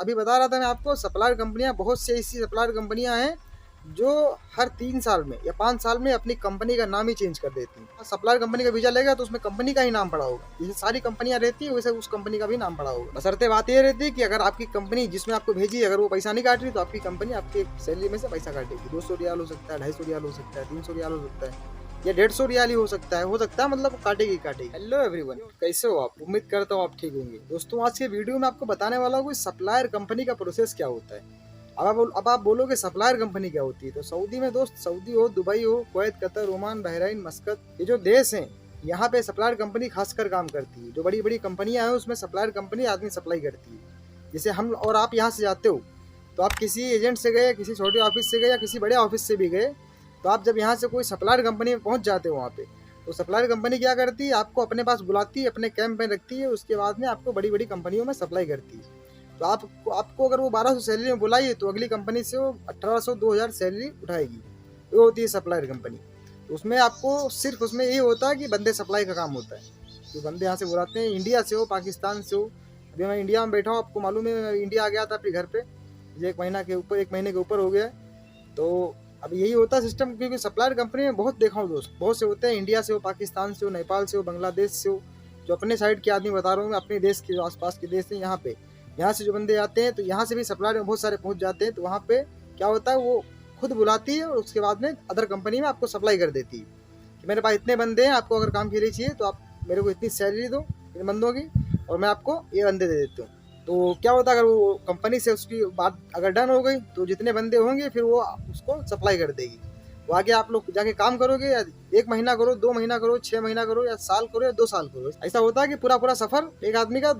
अभी बता रहा था मैं आपको, सप्लायर कंपनियां बहुत सी ऐसी सप्लायर कंपनियां हैं जो हर 3 साल में या 5 साल में अपनी कंपनी का नाम ही चेंज कर देती हैं। सप्लायर कंपनी का वीजा लेगा तो उसमें कंपनी का ही नाम पड़ा होगा। जैसे सारी कंपनियां रहती है वैसे उस कंपनी का भी नाम पड़ा होगा। बशर्ते बात ये रहती है कि अगर आपकी कंपनी जिसमें आपको भेजी अगर वो पैसा नहीं काट रही तो आपकी कंपनी आपकी सैलरी में से पैसा काटेगी। 200 रियाल हो सकता है, 250 रियाल हो सकता है, 300 रियाल हो सकता है या 150 रियाल ही हो सकता है मतलब काटेगी काटेगी। हेलो एवरीवन, कैसे हो आप? उम्मीद करता हूँ आप ठीक होंगे। दोस्तों आज के वीडियो में आपको बताने वाला हूँ सप्लायर कंपनी का प्रोसेस क्या होता है। अब आप बोलोगे सप्लायर कंपनी क्या होती है, तो सऊदी में दोस्त, सऊदी हो, दुबई हो, कुवैत, कतर, ओमान, बहरीन, मस्कत, ये जो देश हैं यहाँ पे सप्लायर कंपनी खासकर काम करती है। जो बड़ी बड़ी कंपनियां हैं उसमें सप्लायर कंपनी आदमी सप्लाई करती है। जैसे हम और आप यहाँ से जाते हो तो आप किसी एजेंट से गए, किसी छोटे ऑफिस से गए या किसी बड़े ऑफिस से भी गए, तो आप जब यहाँ से कोई सप्लायर कंपनी में पहुँच जाते हो वहाँ पे, तो सप्लायर कंपनी क्या करती है, आपको अपने पास बुलाती है, अपने कैंप में रखती है, उसके बाद में आपको बड़ी बड़ी कंपनियों में सप्लाई करती है। तो आपको अगर वो 1200 सैलरी में बुलाई तो अगली कंपनी से वो 1800 2000 सैलरी उठाएगी। वो होती है सप्लायर कंपनी। तो उसमें आपको सिर्फ उसमें यही होता है कि बंदे सप्लाई का काम होता है। जो बंदे यहाँ से बुलाते हैं, इंडिया से हो, पाकिस्तान से हो। अभी मैं इंडिया में बैठा हूँ, आपको मालूम है मैं इंडिया आ गया था अपने घर पे, ये 1 महीने के ऊपर हो गया। तो अब यही होता है सिस्टम, क्योंकि सप्लायर कंपनी में बहुत देखा हूँ दोस्त, बहुत से होते हैं, इंडिया से हो, पाकिस्तान से हो, नेपाल से हो, बांग्लादेश से हो। जो अपने साइड के आदमी बता रहा हूँ मैं, अपने देश के जो आसपास के देश हैं यहाँ पे, यहाँ से जो बंदे आते हैं तो यहाँ से भी सप्लायर में बहुत सारे पहुँच जाते हैं। तो वहाँ पे क्या होता है, वो खुद बुलाती है और उसके बाद में अदर कंपनी में आपको सप्लाई कर देती है कि मेरे पास इतने बंदे हैं, आपको अगर काम के लिए चाहिए तो आप मेरे को इतनी सैलरी दो इन बंदों की और मैं आपको ये बंदे दे देती हूँ। तो क्या होता है, अगर वो कंपनी से उसकी बात अगर डन हो गई तो जितने बंदे होंगे फिर वो उसको सप्लाई कर देगी। वो आगे आप लोग जाके काम करोगे, या 1 महीना करो, 2 महीना करो, 6 महीना करो, या साल करो, या 2 साल करो। ऐसा होता है कि पूरा पूरा सफर एक आदमी का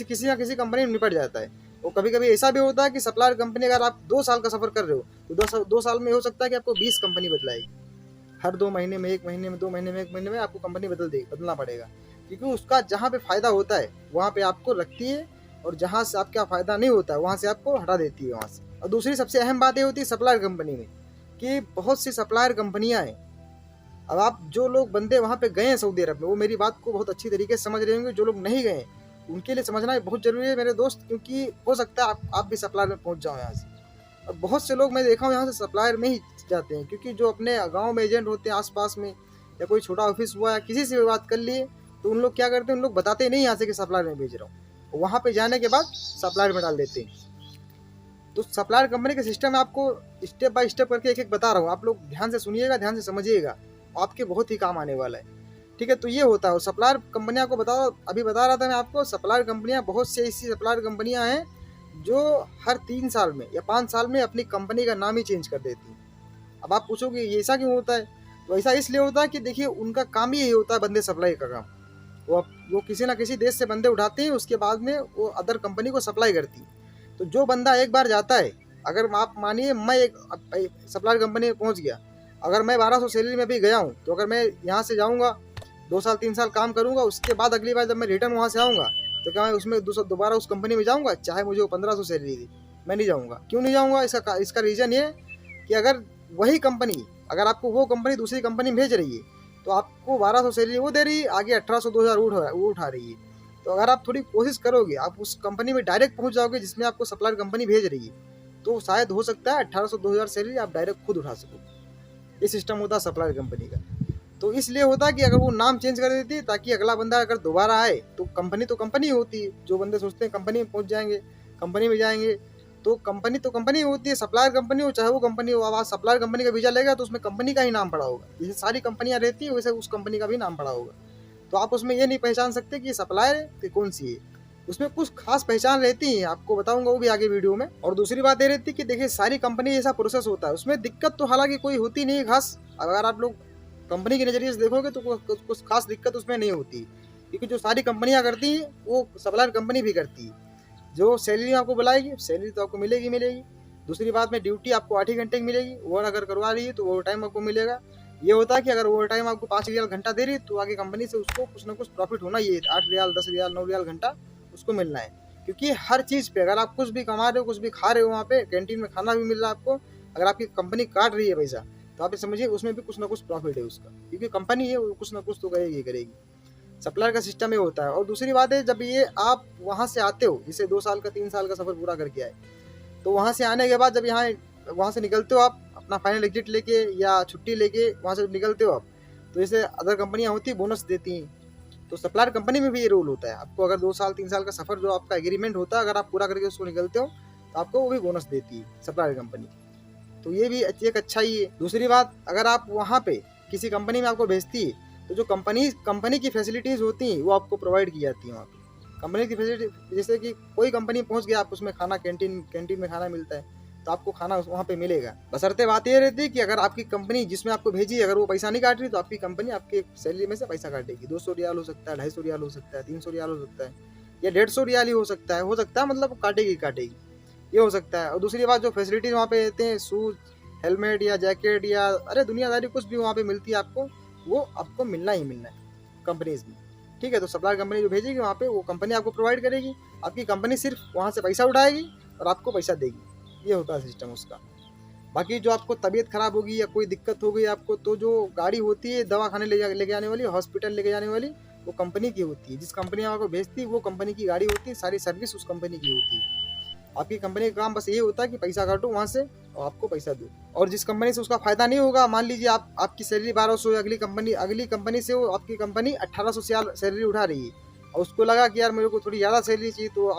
किसी ना किसी कंपनी में निपट जाता है। और कभी कभी ऐसा भी होता है कि सप्लायर कंपनी अगर आप 2 साल का सफर कर रहे हो तो 2 साल में हो सकता है कि आपको 20 कंपनी बदलाएगी। हर 2 महीने में, 1 महीने में, 2 महीने में, 1 महीने में आपको कंपनी बदलना पड़ेगा। क्योंकि उसका जहाँ पे फायदा होता है वहाँ पे आपको रखती है, और जहाँ से आपका फायदा नहीं होता है वहाँ से आपको हटा देती है वहाँ से। और दूसरी सबसे अहम बात ये होती है सप्लायर कंपनी में कि बहुत सी सप्लायर कंपनियां हैं। अब आप जो लोग बंदे वहाँ पे गए हैं सऊदी अरब में, वो मेरी बात को बहुत अच्छी तरीके से समझ रहे होंगे। जो लोग नहीं गए उनके लिए समझना बहुत जरूरी है मेरे दोस्त, क्योंकि हो सकता है आप भी सप्लायर में पहुँच जाओ यहाँ से। और बहुत से लोग मैं देखा हूँ यहाँ से सप्लायर में ही जाते हैं, क्योंकि जो अपने गांव में एजेंट होते हैं आसपास में, या कोई छोटा ऑफिस हुआ या किसी से भी बात कर लिए, तो उन लोग क्या करते हैं, उन लोग बताते नहीं यहाँ से कि सप्लायर में भेज रहा हूँ। वहाँ पे जाने के बाद सप्लायर में डाल देते हैं। तो सप्लायर कंपनी का सिस्टम आपको स्टेप बाय स्टेप करके एक एक बता रहा हूँ, आप लोग ध्यान से सुनिएगा, ध्यान से समझिएगा, आपके बहुत ही काम आने वाला है। ठीक है, तो ये होता है सप्लायर कंपनियां को अभी बता रहा था मैं आपको, सप्लायर कंपनियां बहुत सी ऐसी सप्लायर कंपनियां हैं जो हर 3 साल में या 5 साल में अपनी कंपनी का नाम ही चेंज कर देती हैं। अब आप पूछोगे ये ऐसा क्यों होता है, तो ऐसा इसलिए होता है कि देखिए उनका काम ही यही होता है, बंदे सप्लाई का काम। वो किसी ना किसी देश से बंदे उठाते हैं, उसके बाद में वो अदर कंपनी को सप्लाई करती है। तो जो बंदा एक बार जाता है, अगर आप मानिए मैं एक सप्लायर कंपनी में पहुंच गया, अगर मैं 1200 सैलरी में भी गया हूं, तो अगर मैं यहाँ से जाऊंगा 2 साल 3 साल काम करूंगा, उसके बाद अगली बार जब मैं रिटर्न वहाँ से आऊँगा तो क्या मैं उसमें दोबारा उस कंपनी में जाऊँगा, चाहे मुझे वो 1500 सैलरी दी? मैं नहीं जाऊँगा। क्यों नहीं जाऊँगा? इसका रीज़न ये कि अगर वही कंपनी, अगर आपको वो कंपनी दूसरी कंपनी में भेज रही है तो आपको 1200 सैलरी वो दे रही है, आगे 1800 2000 वो उठा रही है। तो अगर आप थोड़ी कोशिश करोगे, आप उस कंपनी में डायरेक्ट पहुंच जाओगे जिसमें आपको सप्लायर कंपनी भेज रही है, तो शायद हो सकता है 1800 2000 सैलरी आप डायरेक्ट खुद उठा सको। ये सिस्टम होता है सप्लायर कंपनी का। तो इसलिए होता है कि अगर वो नाम चेंज कर देती है ताकि अगला बंदा अगर दोबारा आए, तो कंपनी होती है। जो बंदे सोचते हैं कंपनी में पहुंच जाएंगे, कंपनी में जाएंगे, तो कंपनी होती है। सप्लायर कंपनी हो चाहे वो कंपनी हो, अब आप सप्लायर कंपनी का वीजा लेगा तो उसमें कंपनी का ही नाम पड़ा होगा। जैसे सारी कंपनियां रहती है वैसे उस कंपनी का भी नाम पड़ा होगा। तो आप उसमें ये नहीं पहचान सकते कि सप्लायर है कि कौन सी है। उसमें कुछ खास पहचान रहती है, आपको बताऊंगा वो भी आगे वीडियो में। और दूसरी बात ये रहती है कि देखिए सारी कंपनी जैसा प्रोसेस होता है, उसमें दिक्कत तो हालांकि कोई होती नहीं है खास। अगर आप लोग कंपनी के नज़रिए से देखोगे तो कुछ खास दिक्कत उसमें नहीं होती, क्योंकि जो सारी कंपनियां करती हैं वो सप्लायर कंपनी भी करती है। जो सैलरी आपको बुलाएगी, सैलरी तो आपको मिलेगी। दूसरी बात में ड्यूटी आपको 8 ही घंटे की मिलेगी। ओवर अगर करवा रही है तो ओवर टाइम आपको मिलेगा। ये होता है कि अगर ओवर टाइम आपको 5 रियाल घंटा दे रही है तो आगे कंपनी से उसको कुछ ना कुछ प्रॉफिट होना ही है। 8 रियाल, 10 रियाल, 9 रियाल घंटा उसको मिलना है। क्योंकि हर चीज़ पे अगर आप कुछ भी कमा रहे हो, कुछ भी खा रहे हो, वहाँ पे कैंटीन में खाना भी मिल रहा है आपको, अगर आपकी कंपनी काट रही है पैसा, तो आप समझिए उसमें भी कुछ ना कुछ प्रॉफिट है उसका, क्योंकि कंपनी है वो कुछ ना कुछ तो करेगी। सप्लायर का सिस्टम ये होता है। और दूसरी बात है, जब ये आप वहाँ से आते हो, जैसे 2 साल का 3 साल का सफ़र पूरा करके आए, तो वहाँ से आने के बाद जब यहाँ वहाँ से निकलते हो आप अपना फाइनल एग्जिट लेके या छुट्टी लेके वहाँ से निकलते हो आप, तो जैसे अदर कंपनियाँ होती है बोनस देती हैं, तो सप्लायर कंपनी में भी ये रूल होता है। आपको अगर 2 साल 3 साल का सफ़र जो आपका एग्रीमेंट होता है, अगर आप पूरा करके उसको निकलते हो, तो आपको वो भी बोनस देती है सप्लायर कंपनी। तो ये भी एक अच्छा ही है। दूसरी बात, अगर आप वहाँ पे किसी कंपनी में आपको भेजती है, तो जो कंपनी की फैसिलिटीज़ होती हैं वो आपको प्रोवाइड की जाती हैं वहाँ पे। कंपनी की फैसिलिटी, जैसे कि कोई कंपनी पहुँच गया, आप उसमें खाना कैंटीन में खाना मिलता है, तो आपको खाना वहाँ पे मिलेगा। बशर्ते बात ये रहती है कि अगर आपकी कंपनी जिसमें आपको भेजी, अगर वो पैसा नहीं काट रही, तो आपकी कंपनी आपके सैलरी में से पैसा काटेगी। 200 रियाल हो सकता है, 250 रियाल हो सकता है, 300 रियाल हो सकता है, या 150 रियाल ही हो सकता है, मतलब काटेगी काटेगी, ये हो सकता है। और दूसरी बात, जो फैसिलिटीज़ वहाँ पे देते हैं, शूज़, हेलमेट या जैकेट या अरे दुनियादारी कुछ भी वहाँ पे मिलती है आपको, वो आपको मिलना ही मिलना है कंपनीज में। ठीक है, तो सप्लायर कंपनी जो भेजेगी वहाँ पे, वो कंपनी आपको प्रोवाइड करेगी। आपकी कंपनी सिर्फ वहाँ से पैसा उठाएगी और आपको पैसा देगी। ये होता है सिस्टम उसका। बाकी जो आपको तबीयत खराब होगी या कोई दिक्कत हो गई आपको, तो जो गाड़ी होती है दवा खाने लेके जाने वाली, हॉस्पिटल लेके जाने वाली, वो कंपनी की होती है। जिस कंपनी आपको भेजती है वो कंपनी की गाड़ी होती है, सारी सर्विस उस कंपनी की होती है। आपकी कंपनी का काम बस ये होता है कि पैसा काटो वहाँ से और आपको पैसा दो। और जिस कंपनी से उसका फायदा नहीं होगा, मान लीजिए आपकी सैलरी 1200 है, अगली कंपनी से वो आपकी कंपनी 1800 सैलरी उठा रही है, और उसको लगा कि यार मेरे को थोड़ी ज़्यादा सैलरी चाहिए, तो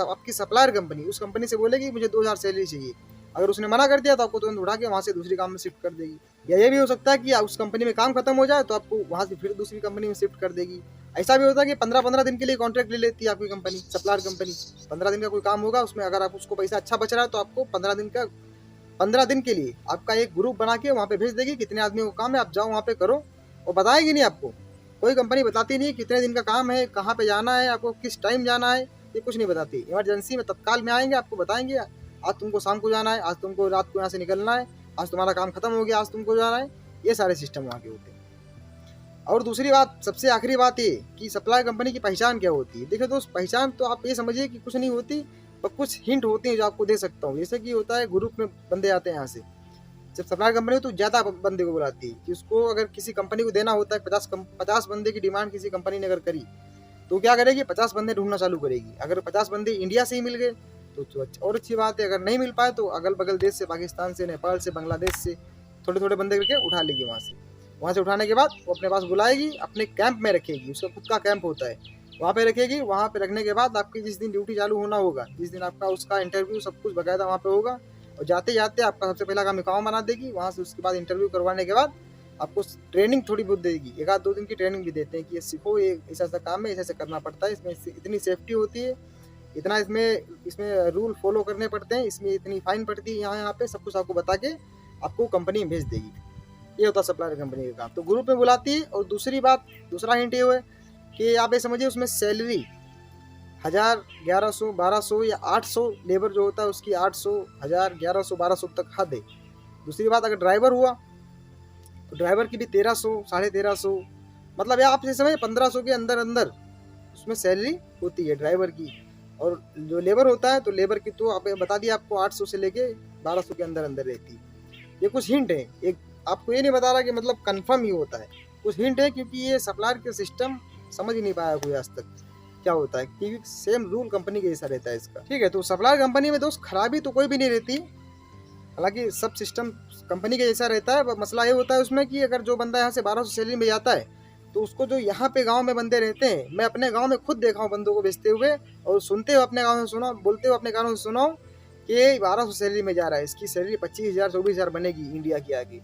आपकी सप्लायर कंपनी उस कंपनी से बोलेगी मुझे 2000 सैलरी चाहिए। अगर उसने मना कर दिया तो आपको तुरंत उठा के वहाँ से दूसरी काम में शिफ्ट कर देगी। या ये भी हो सकता है कि उस कंपनी में काम खत्म हो जाए तो आपको वहाँ से फिर दूसरी कंपनी में शिफ्ट कर देगी। ऐसा भी होता है कि 15-15 दिन के लिए कॉन्ट्रैक्ट ले लेती है आपकी कंपनी, सप्लायर कंपनी। 15 दिन का कोई काम होगा, उसमें अगर आप उसको पैसा अच्छा बच रहा है, तो आपको 15 दिन के लिए आपका एक ग्रुप बना के वहाँ पे भेज देगी, कितने आदमियों को काम है, आप जाओ वहाँ पे करो। और बताएगी नहीं आपको, कोई कंपनी बताती नहीं कितने दिन का काम है, कहाँ पे जाना है, आपको किस टाइम जाना है, ये कुछ नहीं बताती। इमरजेंसी में तत्काल में आएंगे, आपको बताएंगे आज तुमको शाम को जाना है, आज तुमको रात को यहाँ से निकलना है, आज तुम्हारा काम खत्म हो गया, आज तुमको जाना है। ये सारे सिस्टम वहाँ के होते हैं। और दूसरी बात, सबसे आखिरी बात ये कि सप्लाई कंपनी की पहचान क्या होती है। देखिए दोस्त, पहचान तो आप ये समझिए कि कुछ नहीं होती, पर कुछ हिंट होती हैं जो आपको दे सकता हूँ। जैसे कि होता है, ग्रुप में बंदे आते हैं यहाँ से, जब सप्लाई कंपनी तो ज़्यादा बंदे को बुलाती है कि उसको अगर किसी कंपनी को देना होता है, 50 बंदे की डिमांड किसी कंपनी ने अगर करी, तो क्या करेगी, 50 बंदे ढूंढना चालू करेगी। अगर 50 बंदे इंडिया से ही मिल गए तो और अच्छी बात है। अगर नहीं मिल पाए तो अगल बगल देश से, पाकिस्तान से, नेपाल से, बांग्लादेश से थोड़े थोड़े बंदे करके उठा लेगी वहाँ से उठाने के बाद वो अपने पास बुलाएगी, अपने कैंप में रखेगी। उसका खुद का कैंप होता है, वहाँ पे रखेगी। वहाँ पे रखने के बाद आपकी जिस दिन ड्यूटी चालू होना होगा, जिस दिन आपका उसका इंटरव्यू सब कुछ बकायदा वहाँ पे होगा, और जाते जाते आपका सबसे पहला काम अकाउंट बना देगी। वहाँ से उसके बाद इंटरव्यू करवाने के बाद आपको ट्रेनिंग थोड़ी बहुत देगी, 1-2 दिन की ट्रेनिंग भी देते हैं कि ये सीखो, ये ऐसा काम है, ऐसे करना पड़ता है, इसमें इतनी सेफ्टी होती है, इतना इसमें रूल फॉलो करने पड़ते हैं, इसमें इतनी फाइन पड़ती है, यहाँ पे सब कुछ आपको बता के आपको कंपनी में भेज देगी। ये होता है सप्लायर कंपनी का काम। तो ग्रुप में बुलाती है। और दूसरा हिंट ये है कि आप ये समझिए, उसमें सैलरी 1000, 1100, 1200 या 800, लेबर जो होता है उसकी 800, 1000, 1100, 1200 तक हद है। दूसरी बात, अगर ड्राइवर हुआ तो ड्राइवर की भी 1300, 1350, मतलब आप ये समझिए 1500 के अंदर अंदर उसमें सैलरी होती है ड्राइवर की। और जो लेबर होता है, तो लेबर की तो आप बता दिया आपको 800 से लेके 1200 के अंदर अंदर रहती है। ये कुछ हिंट है, एक आपको ये नहीं बता रहा कि मतलब कंफर्म ही होता है, कुछ हिंट है, क्योंकि ये सप्लायर के सिस्टम समझ ही नहीं पाया कोई आज तक क्या होता है, क्योंकि सेम रूल कंपनी के जैसा रहता है इसका। ठीक है, तो सप्लायर कंपनी में दोस्त खराबी तो कोई भी नहीं रहती, हालांकि सब सिस्टम कंपनी के जैसा रहता है। मसला ये होता है उसमें कि अगर जो बंदा यहाँ से 1200 सैलरी में जाता है, तो उसको जो यहाँ पे गांव में बंदे रहते हैं, मैं अपने गांव में खुद देखा हूँ बंदों को बेचते हुए, और सुनते हुए अपने गाँव में सुना, बोलते हुए अपने कानों से सुना कि 1200 सैलरी में जा रहा है, इसकी सैलरी 25,000, 24,000 बनेगी इंडिया की आगे।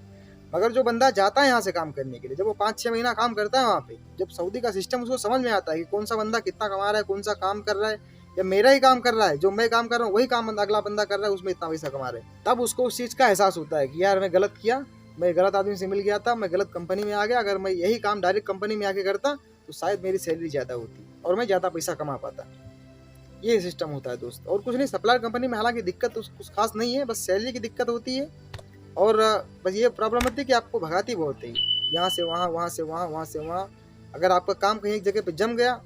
मगर जो बंदा जाता है यहाँ से काम करने के लिए, जब वो 5-6 महीना काम करता है वहाँ पे, जब सऊदी का सिस्टम उसको समझ में आता है कि कौन सा बंदा कितना कमा रहा है, कौन सा काम कर रहा है, या मेरा ही काम कर रहा है, जो मैं काम कर रहा हूँ वही काम अगला बंदा कर रहा है, उसमें इतना पैसा कमा रहे हैं, तब उसको उस चीज़ का एहसास होता है कि यार मैं गलत किया, मैं गलत आदमी से मिल गया था, मैं गलत कंपनी में आ गया। अगर मैं यही काम डायरेक्ट कंपनी में आके करता तो शायद मेरी सैलरी ज़्यादा होती और मैं ज़्यादा पैसा कमा पाता। ये सिस्टम होता है दोस्त, और कुछ नहीं। सप्लायर कंपनी में हालांकि दिक्कत कुछ खास नहीं है, बस सैलरी की दिक्कत होती है। और बस ये प्रॉब्लम होती है कि आपको भगाती बहुत है, यहाँ से वहाँ, वहाँ से वहाँ, वहाँ से वहाँ। अगर आपका काम कहीं एक जगह पे जम गया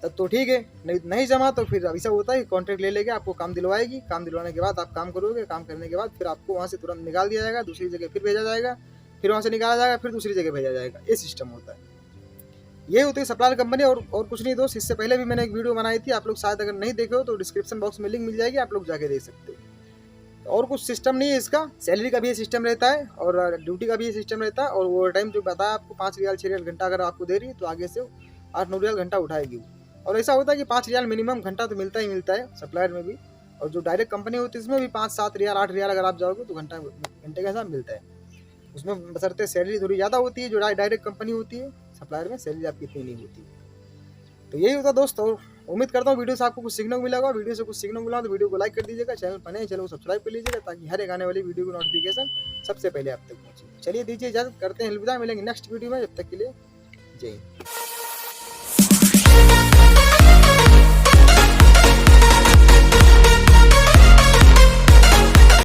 तब तो ठीक है, नहीं जमा तो फिर ऐसा होता है कि कॉन्ट्रैक्ट ले लेके आपको काम दिलवाएगी। काम दिलवाने के बाद आप काम करोगे, काम करने के बाद फिर आपको वहाँ से तुरंत निकाल दिया जाएगा, दूसरी जगह फिर भेजा जाएगा, फिर वहाँ से निकाला जाएगा, फिर दूसरी जगह भेजा जाएगा। ये सिस्टम होता है। ये होती है सप्लायर कंपनी और कुछ नहीं दोस्त। इससे पहले भी मैंने एक वीडियो बनाई थी, आप लोग शायद अगर नहीं देखे हो तो डिस्क्रिप्शन बॉक्स में लिंक मिल जाएगी, आप लोग जाके देख सकते हो। और कुछ सिस्टम नहीं है इसका, सैलरी का भी ये सिस्टम रहता है और ड्यूटी का भी ये सिस्टम रहता है। और ओवर टाइम जो बताया आपको 5 रियाल 6 रियाल घंटा अगर आपको दे रही है तो आगे से 8-9 रियाल घंटा उठाएगी। और ऐसा होता है कि 5 रियाल मिनिमम घंटा तो मिलता ही मिलता है सप्लायर में भी। और जो डायरेक्ट कंपनी होती है इसमें भी 5-7 रियाल 8 रियाल अगर आप जाओगे तो घंटे का हिसाब मिलता है। उसमें बशर्ते सैलरी थोड़ी ज़्यादा होती है, जो डायरेक्ट कंपनी होती है। सप्लायर में सैलरी आपकी इतनी नहीं होती। तो यही होता दोस्त। और उम्मीद करता हूँ वीडियो से आपको कुछ सीखने को मिला होगा। वीडियो से कुछ सीखने को मिला तो वीडियो को लाइक कर दीजिएगा, चैनल पर नए चैनल को सब्सक्राइब कर लीजिएगा ताकि हर एक आने वाली वीडियो की नोटिफिकेशन सबसे पहले आप तक पहुँचे। चलिए दीजिए इजाजत, करते हैं अलविदा, मिलेंगे नेक्स्ट वीडियो में। जब तक के लिए जय हिंद।